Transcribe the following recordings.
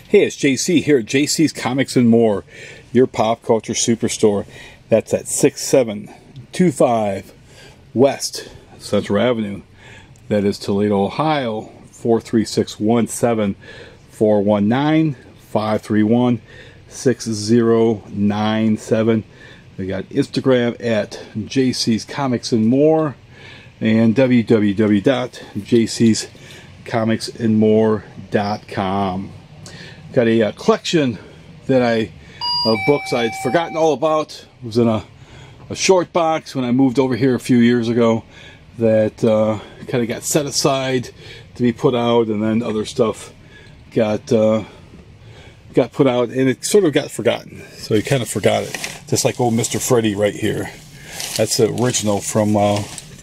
Hey, it's JC here at JC's Comics and More, your pop culture superstore. That's at 6725 West Central Avenue. That is Toledo, Ohio, 43617 419 531 6097. We got Instagram at JC's Comics and More and www.jcscomicsandmore.com. Got a collection of books I'd forgotten all about. It was in a short box when I moved over here a few years ago that kind of got set aside to be put out, and then other stuff got put out, and it sort of got forgotten. So you kind of forgot it. Just like old Mr. Freddy right here. That's the original from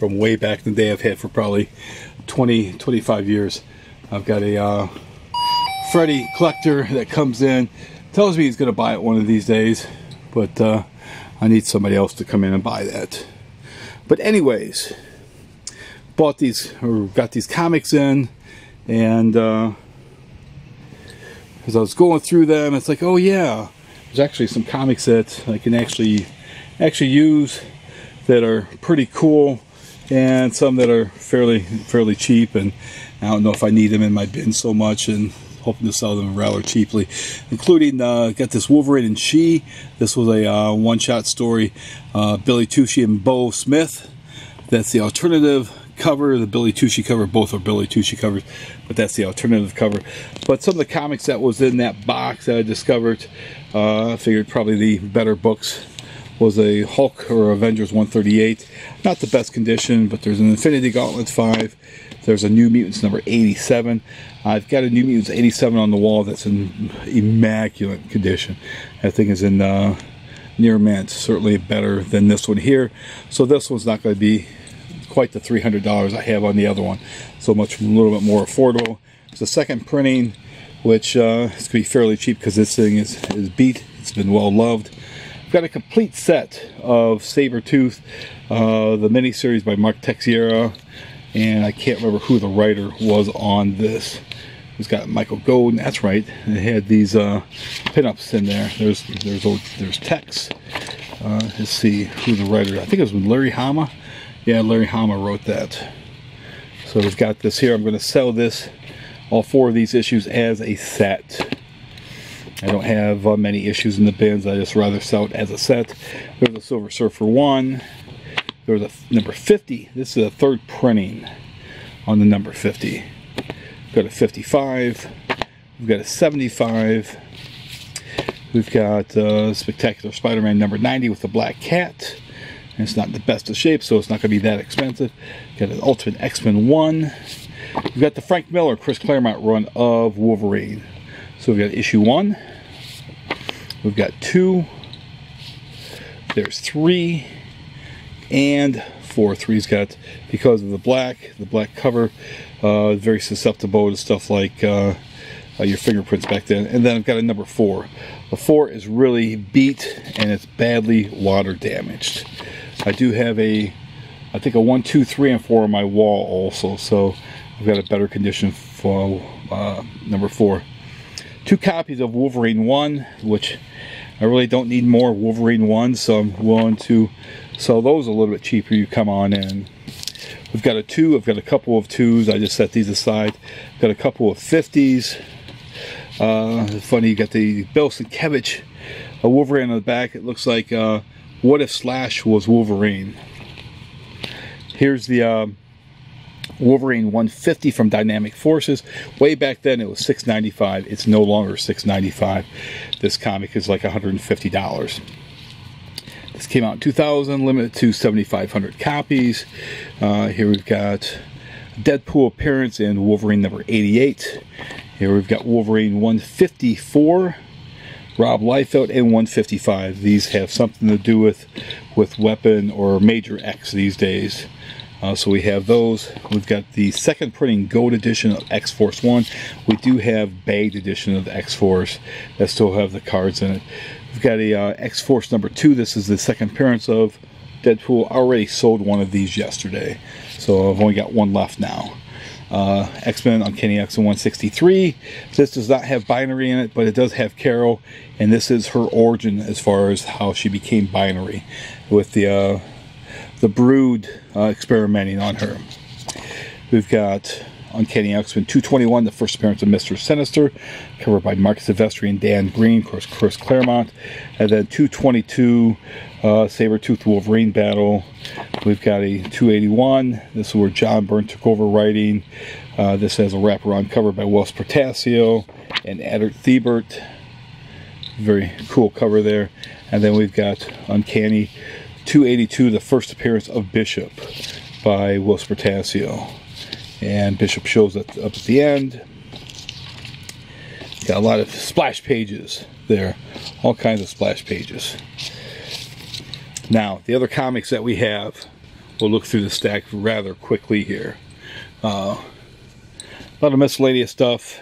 way back in the day. I've had for probably 25 years. I've got a Freddy collector that comes in, tells me he's going to buy it one of these days, but I need somebody else to come in and buy that. But anyways, got these comics in, and as I was going through them, it's like, oh yeah, there's actually some comics that I can actually use that are pretty cool, and some that are fairly cheap, and I don't know if I need them in my bin so much, and hoping to sell them rather cheaply, including got this Wolverine and She. This was a one-shot story, Billy Tucci and Bo Smith. That's the alternative cover. The Billy Tucci cover, both are Billy Tucci covers, but that's the alternative cover. But some of the comics that was in that box that I discovered, I figured probably the better books was a Hulk or Avengers 138. Not the best condition, but there's an Infinity Gauntlet 5. There's a New Mutants number 87. I've got a New Mutants 87 on the wall that's in immaculate condition. That thing is in near mint, certainly better than this one here. So this one's not going to be quite the $300 I have on the other one. So a little bit more affordable. It's a second printing, which is going to be fairly cheap because this thing is beat. It's been well loved. I've got a complete set of Sabretooth, the miniseries by Mark Texiera. And I can't remember who the writer was on this. It's got Michael Golden. That's right. It had these pinups in there. There's Tex. Let's see who the writer. I think it was Larry Hama. Yeah, Larry Hama wrote that. So we've got this here. I'm going to sell this, all 4 of these issues, as a set. I don't have many issues in the bins. I just rather sell it as a set. There's a Silver Surfer 1. There's a number 50. This is a third printing on the number 50. We've got a 55. We've got a 75. We've got Spectacular Spider-Man number 90 with the black cat. And it's not in the best of shape, so it's not going to be that expensive. We've got an Ultimate X-Men 1. We've got the Frank Miller, Chris Claremont run of Wolverine. So we've got issue 1. We've got 2. There's 3. And 4. 3's got, because of the black cover, very susceptible to stuff like your fingerprints back then. And then I've got a number 4. The 4 is really beat, and it's badly water damaged. I do have I think a 1, 2, 3, and 4 on my wall also, so I've got a better condition for number 4. 2 copies of Wolverine 1, which I really don't need more Wolverine 1, so I'm willing to sell those a little bit cheaper. You come on in. We've got a 2. I've got a couple of 2s. I just set these aside. I've got a couple of 50s. Funny, you got the Bill Sienkiewicz Wolverine on the back. It looks like what if Slash was Wolverine. Here's the Wolverine 150 from Dynamic Forces. Way back then it was $6.95. It's no longer $6.95. This comic is like $150. This came out in 2000, limited to 7,500 copies. Here we've got Deadpool appearance in Wolverine number 88. Here we've got Wolverine 154, Rob Liefeld, and 155. These have something to do with Weapon or Major X these days. So we have those. We've got the second printing Gold edition of X-Force 1. We do have bagged edition of X-Force that still have the cards in it. We've got a X-Force number 2. This is the second appearance of Deadpool. I already sold one of these yesterday, so I've only got one left now. X-Men Uncanny X-Men 163. This does not have binary in it, but it does have Carol, and this is her origin as far as how she became binary, with the Brood experimenting on her. We've got Uncanny X-Men 221, the first appearance of Mr. Sinister, covered by Mark Silvestri and Dan Green, of course Chris Claremont. And then 222, Sabretooth Wolverine battle. We've got a 281. This is where John Byrne took over writing. This has a wraparound cover by Wells Portasio and Eddard Thibert. Very cool cover there. And then we've got Uncanny 282, the first appearance of Bishop by Wells Portasio. And Bishop shows up at the end. Got a lot of splash pages there. All kinds of splash pages. Now, the other comics that we have, we'll look through the stack rather quickly here. A lot of miscellaneous stuff.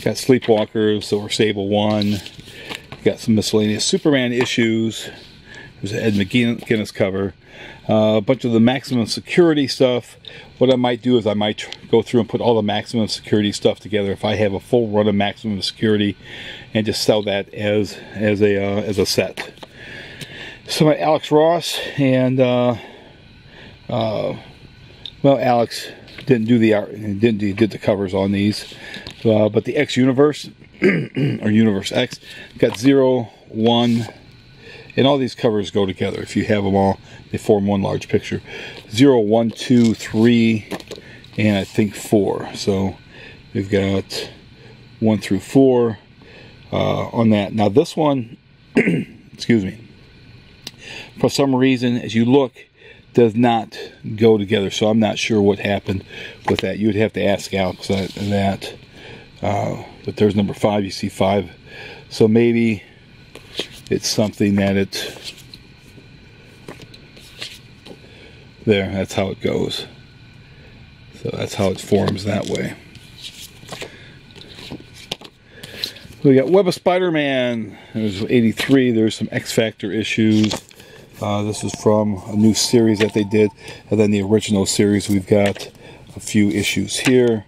Got Sleepwalkers, Silver Sable 1. Got some miscellaneous Superman issues. There's an Ed McGuinness cover. A bunch of the maximum security stuff. What I might do is I might go through and put all the maximum security stuff together if I have a full run of maximum security, and just sell that as a set. So my Alex Ross and well, Alex didn't do the art, did the covers on these, but the X Universe or Universe X got 0, 1. And all these covers go together. If you have them all, they form one large picture. 0, 1, 2, 3, and I think 4. So we've got 1 through 4 on that. Now this one, excuse me, for some reason, as you look, does not go together. So I'm not sure what happened with that. You would have to ask Alex that. But there's number 5. You see 5. So maybe it's something that there, that's how it goes. So that's how it forms that way. We got Web of Spider-Man. There's 83. There's some X-Factor issues. This is from a new series that they did. And then the original series, we've got a few issues here.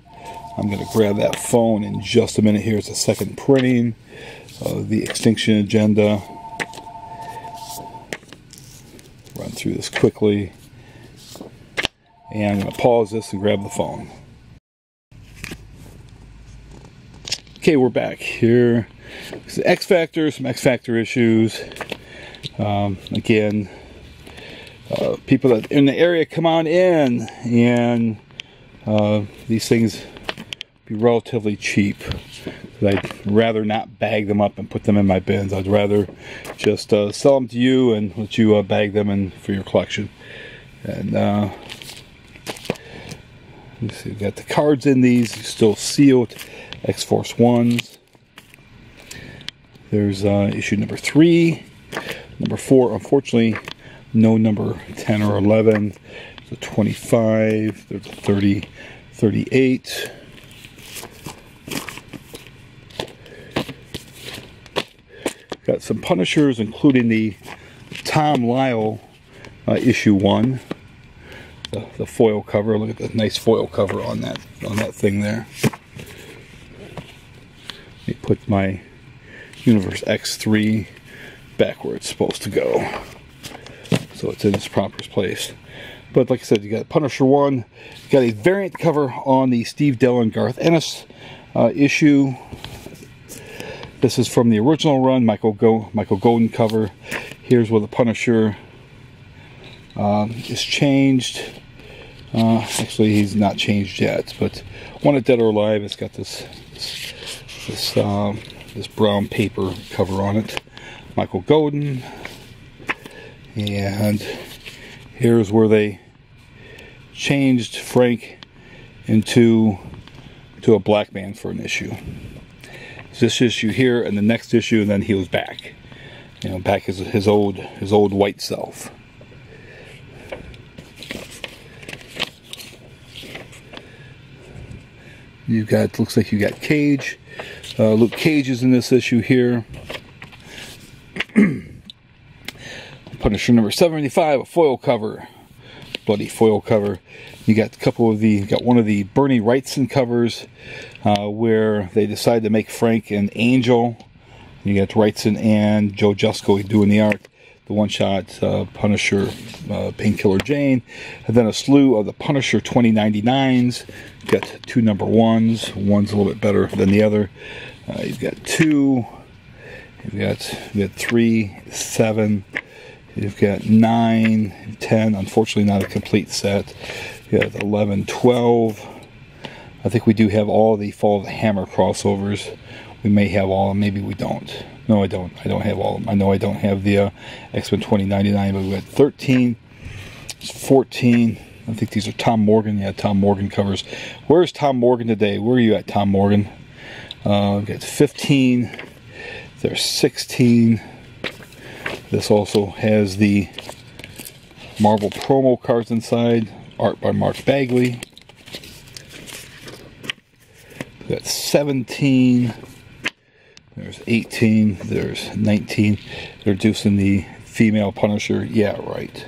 I'm going to grab that phone in just a minute. Here's a second printing of the Extinction Agenda. Run through this quickly. And I'm going to pause this and grab the phone. Okay, we're back here. This is X Factor, some X Factor issues. Again, people that in the area, come on in, and these things be relatively cheap. I'd rather not bag them up and put them in my bins. I'd rather just sell them to you and let you bag them in for your collection. And let's see, we've got the cards in these, still sealed. X-Force 1s. There's issue number 3. Number 4, unfortunately, no number 10 or 11. So 25, 30, 38. Got some Punishers, including the Tom Lyle issue 1. The foil cover. Look at the nice foil cover on that thing there. Let me put my Universe X3 back where it's supposed to go, so it's in its proper place. But like I said, you got Punisher 1. You got a variant cover on the Steve Dillon Garth Ennis issue. This is from the original run, Michael Golden cover. Here's where the Punisher is changed. Actually, he's not changed yet, but Wanted Dead or Alive, it's got this brown paper cover on it. Michael Golden. And here's where they changed Frank into a black man for an issue. So this issue here, and the next issue, and then he was back. You know, back as his old white self. You've got, looks like you got Cage. Luke Cage is in this issue here. Punisher number 75, a foil cover bloody foil cover. You got a couple of the, you got one of the Bernie Wrightson covers where they decided to make Frank an angel. You got Wrightson and Joe Jusko doing the art. The one-shot Punisher, Painkiller Jane, and then a slew of the Punisher 2099s. You've got 2 number 1s. One's a little bit better than the other. You've got 2. You've got 3, 7. You've got 9, 10. Unfortunately, not a complete set. You got 11, 12. I think we do have all the Fall of the Hammer crossovers. We may have all, maybe we don't. No, I don't. I don't have all of them. I know I don't have the X-Men 2099, but we got 13, 14. I think these are Tom Morgan. Yeah, Tom Morgan covers. Where's Tom Morgan today? Where are you at, Tom Morgan? We've got 15. There's 16. This also has the Marvel promo cards inside. Art by Mark Bagley. We've got 17. There's 18, there's 19. They're reducing the female Punisher. Yeah, right.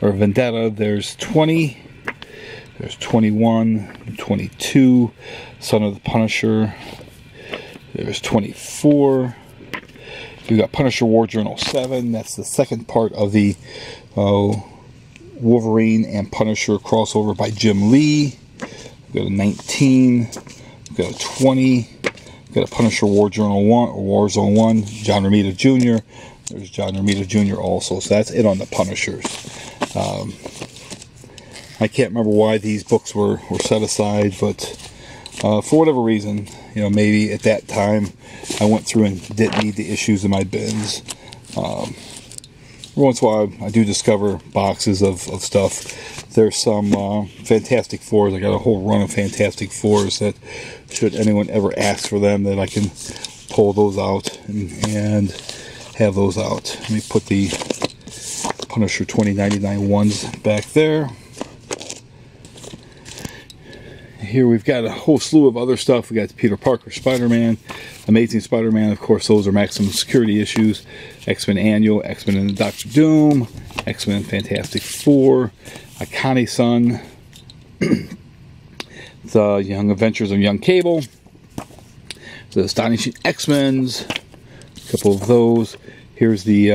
Or Vendetta, there's 20. There's 21, 22. Son of the Punisher. There's 24. We've got Punisher War Journal 7. That's the second part of the Wolverine and Punisher crossover by Jim Lee. We've got a 19. We've got a 20. We've got a Punisher War Journal 1 or Warzone 1. John Romita Jr. There's John Romita Jr. also. So that's it on the Punishers. I can't remember why these books were set aside, but for whatever reason, you know, maybe at that time I went through and didn't need the issues in my bins. Every once in a while I do discover boxes of stuff. There's some Fantastic Fours. I got a whole run of Fantastic Fours that, should anyone ever ask for them, that I can pull those out and have those out. Let me put the Punisher 2099 ones back there. Here we've got a whole slew of other stuff. We got the Peter Parker Spider-Man, Amazing Spider-Man. Of course, those are maximum security issues. X-Men Annual, X-Men and Doctor Doom, X-Men Fantastic Four, Uncanny Son, the Young Adventures of Young Cable, the Astonishing X-Men's, a couple of those. Here's the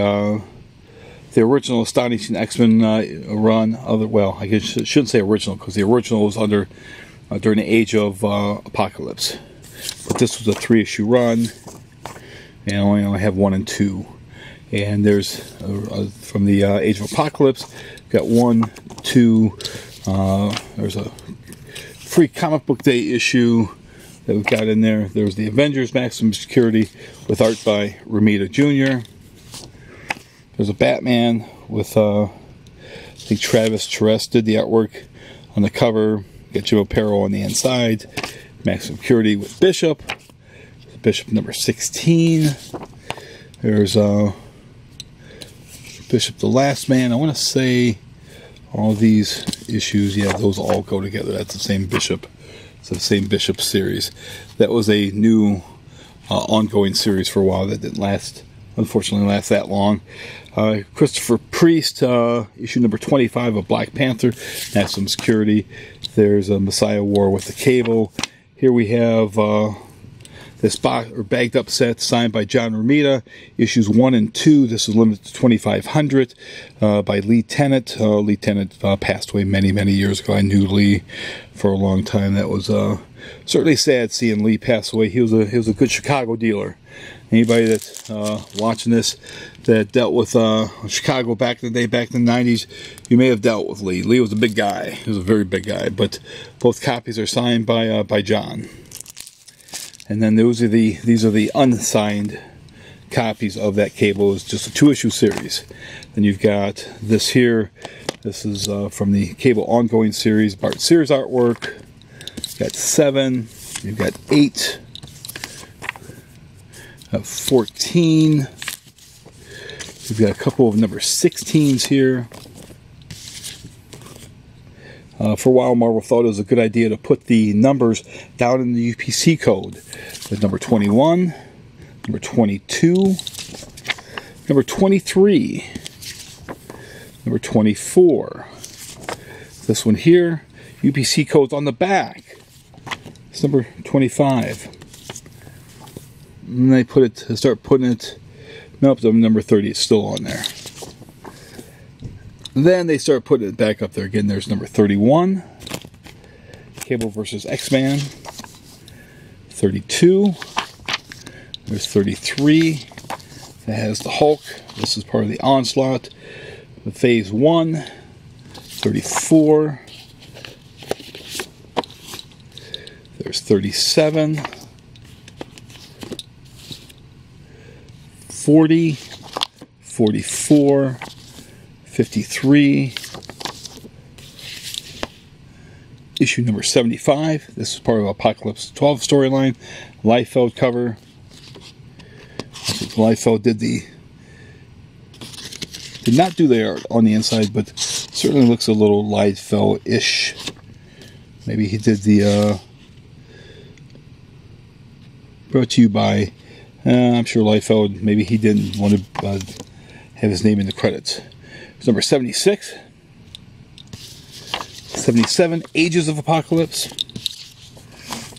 original Astonishing X-Men run. Well, I shouldn't say original, because the original was under during the Age of Apocalypse. But this was a 3-issue run, and I only have 1 and 2. And there's from the Age of Apocalypse, got 1, 2. There's a free comic book day issue that we've got in there. There's the Avengers Maximum Security with art by Romita Jr. There's a Batman with I think Travis Charest did the artwork on the cover. Got Jim Aparo on the inside. Maximum Security with Bishop. Bishop number 16. There's Bishop the Last Man. I want to say all these issues, yeah, those all go together. That's the same Bishop. It's the same Bishop series. That was a new ongoing series for a while that didn't last, unfortunately, last that long. Christopher Priest, issue number 25 of Black Panther, Maximum Security. There's a Messiah War with the Cable. Here we have this box or bagged up set signed by John Romita, issues 1 and 2. This is limited to 2,500 by Lee Tennant. Lee Tennant passed away many, many years ago. I knew Lee for a long time. That was certainly sad seeing Lee pass away. He was a good Chicago dealer. Anybody that's watching this that dealt with Chicago back in the day, back in the 90s, you may have dealt with Lee. Lee was a big guy. He was a very big guy. But both copies are signed by John. And then these are the unsigned copies of that Cable. It's just a 2-issue series. Then you've got this here. This is from the Cable ongoing series, Bart Sears artwork. You've got 7. You've got 8. 14. We've got a couple of number 16s here. For a while, Marvel thought it was a good idea to put the numbers down in the UPC code. With number 21, number 22, number 23. number 24. This one here, UPC codes on the back. It's number 25. And they start putting it, nope, number 30 is still on there. And then they start putting it back up there again. There's number 31. Cable versus X-Man. 32. There's 33. That has the Hulk. This is part of the Onslaught. The Phase 1. 34. There's 37. 40. 44. 53. Issue number 75. This is part of Apocalypse 12 storyline. Liefeld cover. Liefeld did not do the art on the inside, but certainly looks a little Liefeld-ish. Maybe he did the brought to you by, I'm sure Liefeld, maybe he didn't want to have his name in the credits. It's number 76. 77, Ages of Apocalypse.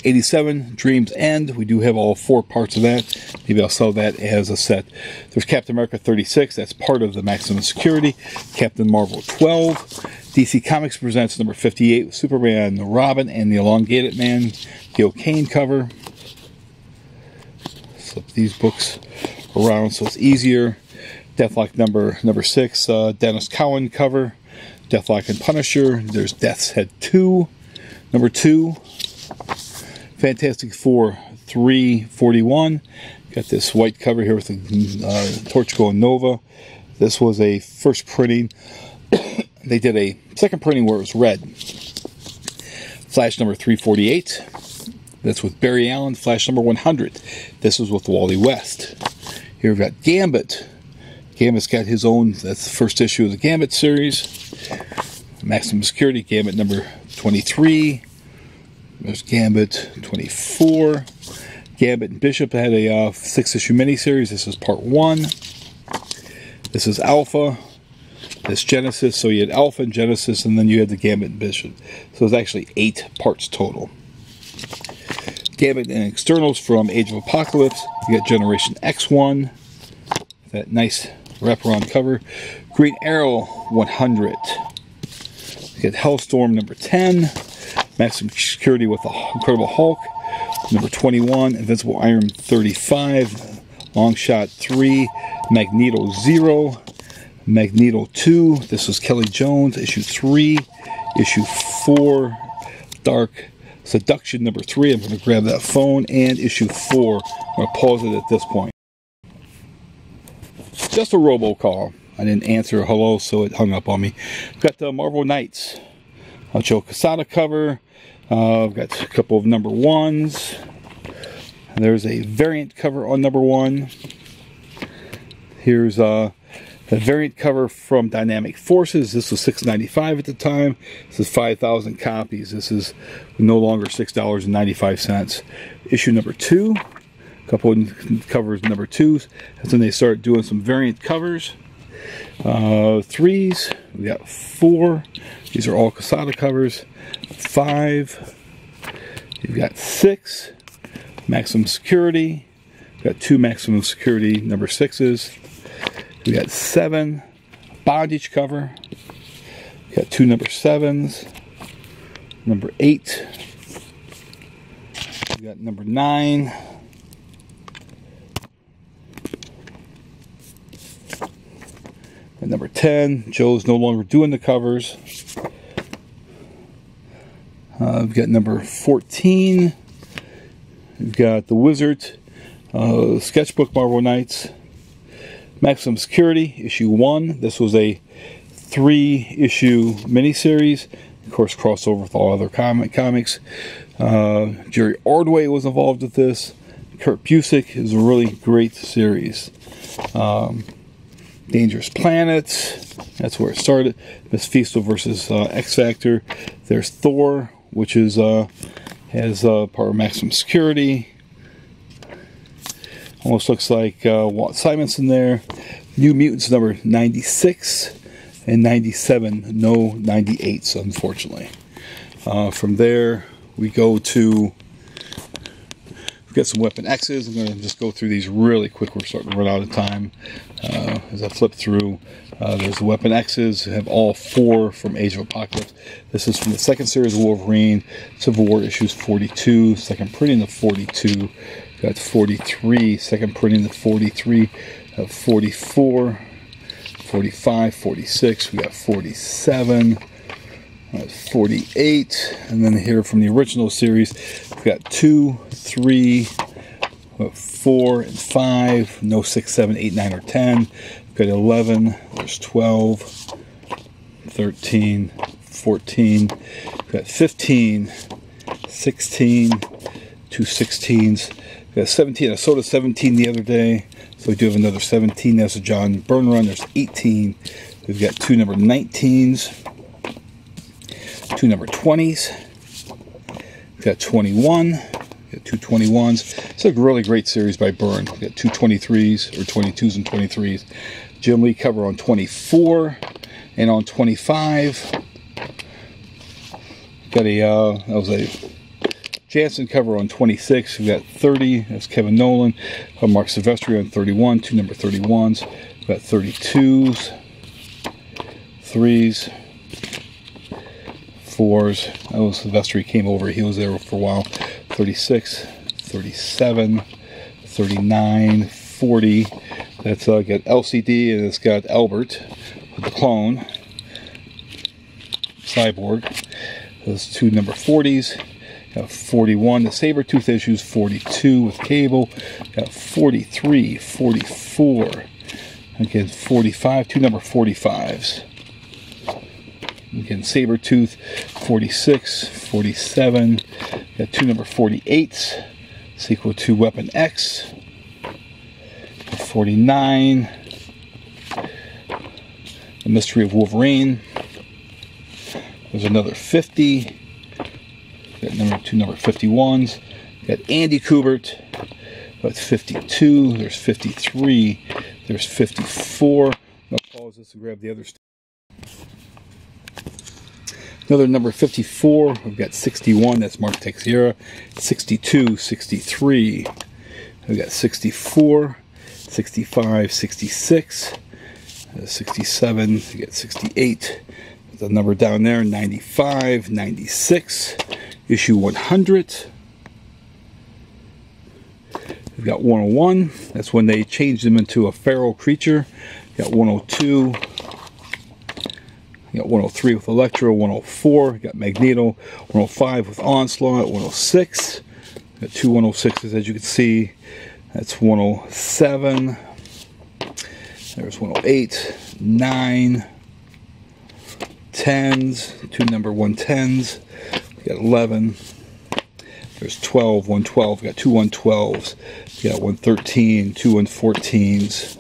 87, Dream's End. We do have all 4 parts of that. Maybe I'll sell that as a set. There's Captain America 36. That's part of the Maximum Security. Captain Marvel 12. DC Comics presents number 58 with Superman, Robin, and the Elongated Man. The O'Kane cover. Flip these books around so it's easier. Deathlock number 6. Dennis Cowan cover. Deathlock and Punisher. There's Death's Head 2, number 2. Fantastic Four 341. Got this white cover here with the Torchco and Nova. This was a first printing. They did a second printing where it was red. Flash number 348. That's with Barry Allen. Flash number 100. This was with Wally West. Here we've got Gambit. Gambit's got his own, that's the first issue of the Gambit series. Maximum Security, Gambit number 23. There's Gambit 24. Gambit and Bishop had a 6-issue miniseries. This is part 1. This is Alpha. This Genesis. So you had Alpha and Genesis, and then you had the Gambit and Bishop. So it's actually 8 parts total. Gambit and Externals from Age of Apocalypse. You got Generation X1. That nice wraparound cover. Green Arrow 100. You get Hellstorm number 10. Maximum Security with the Incredible Hulk. Number 21. Invincible Iron 35. Long Shot 3. Magneto 0. Magneto 2. This was Kelly Jones. Issue 3. Issue 4. Dark Seduction number 3. I'm going to grab that phone. And issue 4. I'm going to pause it at this point. Just a robocall. I didn't answer hello, so it hung up on me. Got the Marvel Knights. Joe Quesada cover. I've got a couple of number 1s. There's a variant cover on number 1. Here's the variant cover from Dynamic Forces. This was $6.95 at the time. This is 5,000 copies. This is no longer $6.95. Issue number 2. A couple of covers number 2s. That's when they start doing some variant covers. 3s. We got 4. These are all Quesada covers. 5. You've got 6. Maximum Security. We've got 2 Maximum Security number 6s. We got 7. Bondage cover. We got 2 number 7s. Number 8. We got number 9. And number 10, Joe's no longer doing the covers. We've got number 14. We've got the Wizard, Sketchbook Marvel Knights. Maximum Security, issue 1. This was a 3-issue miniseries. Of course, crossover with all other comics. Jerry Ordway was involved with this. Kurt Busiek is a really great series. Dangerous Planets, that's where it started. Mephisto versus X Factor. There's Thor, which is has part of Maximum Security. Almost looks like Walt Simonson there. New Mutants number 96. and 97. No 98s, unfortunately. From there, we go to... We've got some Weapon X's. I'm going to just go through these really quick. We're starting to run out of time. As I flip through, there's the Weapon X's. I have all 4 from Age of Apocalypse. This is from the second series of Wolverine, Civil War issues 42, second printing of 42. Got 43, second printing of 43, 44, 45, 46. We got 47. 48, and then here from the original series, we've got 2, 3, 4, and 5. No 6, 7, 8, 9, or 10. We've got 11. There's 12, 13, 14. We've got 15, 16, 2 16s. We've got 17. I sold a 17 the other day, so we do have another 17. That's a John Byrne run. There's 18. We've got 2 number 19s. 2 number 20s. We've got 21. We've got 2 21s. It's a really great series by Byrne. We've got 2 23s, or 22s and 23s. Jim Lee cover on 24 and on 25. Got a that was a Jansen cover on 26. We've got 30. That's Kevin Nolan. Mark Silvestri on 31. 2 number 31s. We've got 32s, 3s. 4s. That was Silvestri came over. He was there for a while. 36, 37, 39, 40. That's got LCD, and it's got Albert with the clone. Cyborg. Those 2 number 40s. Got 41. The Sabretooth issues 42 with Cable. Got 43, 44. Again, 45. 2 number 45s. Again, Sabretooth, 46, 47, got 2 number 48s, sequel to Weapon X, 49, The Mystery of Wolverine, there's another 50, got 2 number 51s, got Andy Kubert, that's 52, there's 53, there's 54, I'll pause this and grab the other stuff. Another number 54, we've got 61, that's Mark Teixeira, 62, 63, we've got 64, 65, 66, 67, we got 68, the number down there, 95, 96, issue 100, we've got 101, that's when they changed him into a feral creature, we've got 102, got 103 with Electro, 104, got Magneto, 105 with Onslaught, 106, got 2 106s as you can see, that's 107, there's 108, 9, 10s, 2 number 110s, got 11, there's 12, 112, got 2 112s, got 113, 2 114s,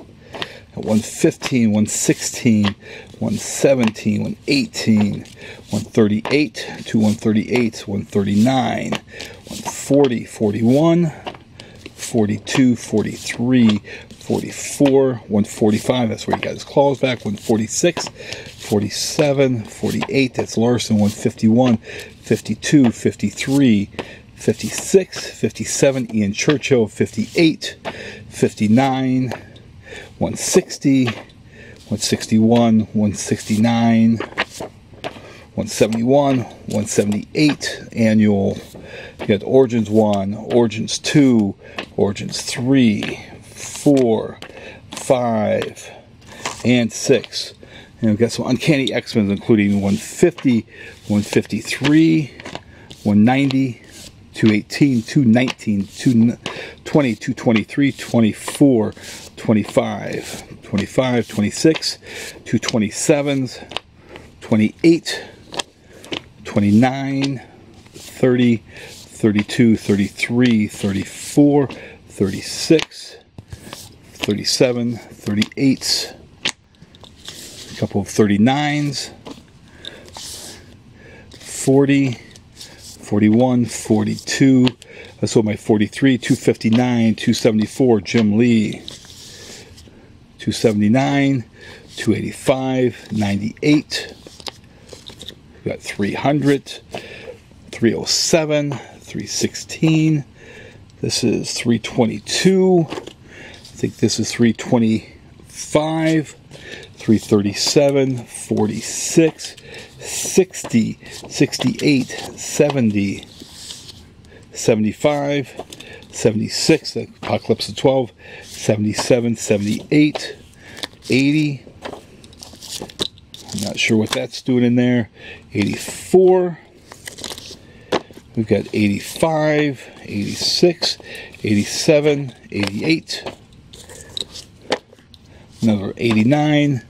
got 115, 116, 117, 118, 138, 2 138s, 139, 140, 41, 42, 43, 44, 145, that's where he got his claws back, 146, 47, 48, that's Larson, 151, 52, 53, 56, 57, Ian Churchill, 58, 59, 160, 161, 169, 171, 178, annual. You got Origins 1, Origins 2, Origins 3, 4, 5, and 6. And we've got some Uncanny X-Men, including 150, 153, 190, 218, 219, 220, 223, 24, 25, 25, 26, 227s, 28, 29, 30, 32, 33, 34, 36, 37, 38, a couple of 39s, 40, 41, 42, I sold my 43, 259, 274, Jim Lee, 279, 285, 98. We've got 300, 307, 316. This is 322. I think this is 325, 337, 46, 60, 68, 70, 75, 76, the Apocalypse of 12, 77, 78, 80. I'm not sure what that's doing in there. 84. We've got 85, 86, 87, 88. Another 89,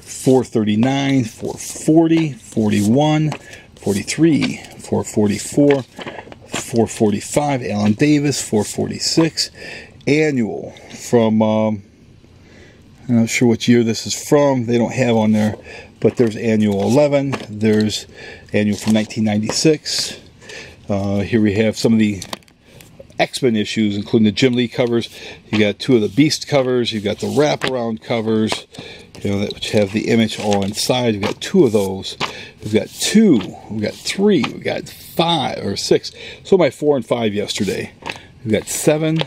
439, 440, 41, 43, 444, 445, Alan Davis, 446. Annual from, I'm not sure what year this is from. They don't have on there, but there's Annual 11. There's Annual from 1996. Here we have some of the X-Men issues, including the Jim Lee covers. You got two of the Beast covers. You've got the wraparound covers, you know, that which have the image all inside. We've got two of those. We've got two. We've got three. We've got 5 or 6. So my 4 and 5 yesterday. We've got 7.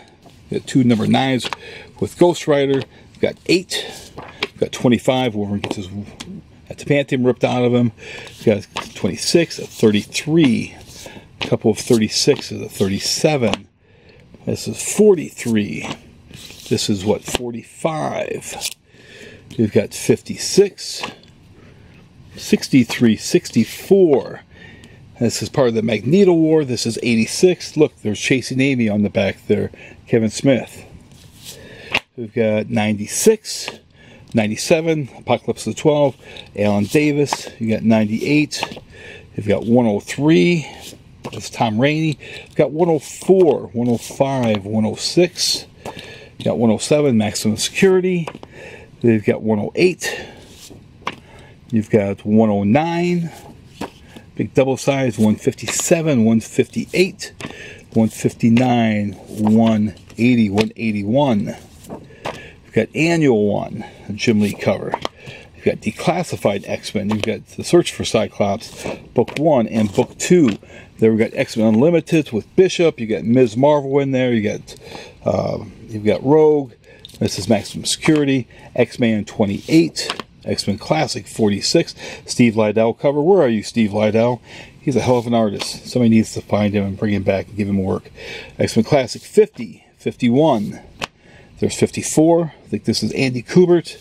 We've got 2 number 9s with Ghost Rider. We've got 8. We've got 25. Wolverine gets his adamantium ripped out of him. We've got 26, a 33. A couple of 36s, a 37. This is 43. This is what, 45. We've got 56, 63, 64. This is part of the Magneto War. This is 86. Look, there's Chasing Amy on the back there. Kevin Smith. We've got 96, 97, Apocalypse of 12, Alan Davis. You got 98. You've got 103. That's Tom Rainey. We've got 104, 105, 106. You've got 107, Maximum Security. We've got 108. You've got 109. Big double size, 157, 158, 159, 180, 181. You've got Annual 1, a Jim Lee cover. You've got Declassified X-Men. You've got The Search for Cyclops, Book 1 and Book 2. There we've got X-Men Unlimited with Bishop. You got Ms. Marvel in there. You've got Rogue. This is Maximum Security. X-Men 28. X-Men Classic 46. Steve Liddell cover. Where are you, Steve Liddell? He's a hell of an artist. Somebody needs to find him and bring him back and give him work. X-Men Classic 50. 51. There's 54. I think this is Andy Kubert.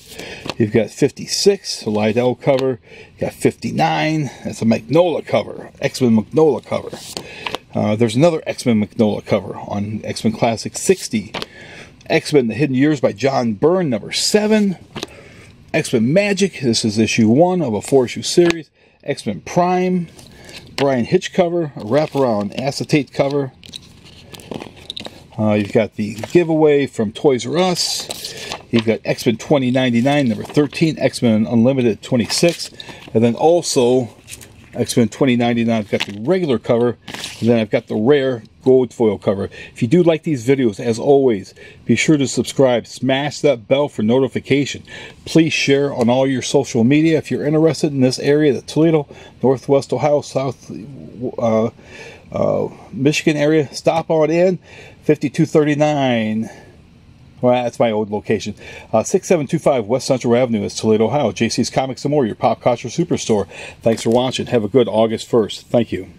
You've got 56, a Liddell cover. You got 59. That's a Magnola cover. X-Men Magnola cover. There's another X-Men Magnola cover on X-Men Classic 60. X-Men The Hidden Years by John Byrne, number 7. X-Men Magic. This is issue 1 of a 4-issue series. X-Men Prime. Brian Hitch cover. A wraparound acetate cover. You've got the giveaway from Toys R Us. You've got X-Men 2099, number 13. X-Men Unlimited 26. And then also X-Men 2099, I've got the regular cover. And then I've got the rare gold foil cover. If you do like these videos, as always, be sure to subscribe. Smash that bell for notification. Please share on all your social media. If you're interested in this area, the Toledo, Northwest Ohio, South Michigan area, stop on in. 5239. Well, that's my old location. 6725 West Central Avenue is Toledo, Ohio. JC's Comics and More, your pop culture superstore. Thanks for watching. Have a good August 1st. Thank you.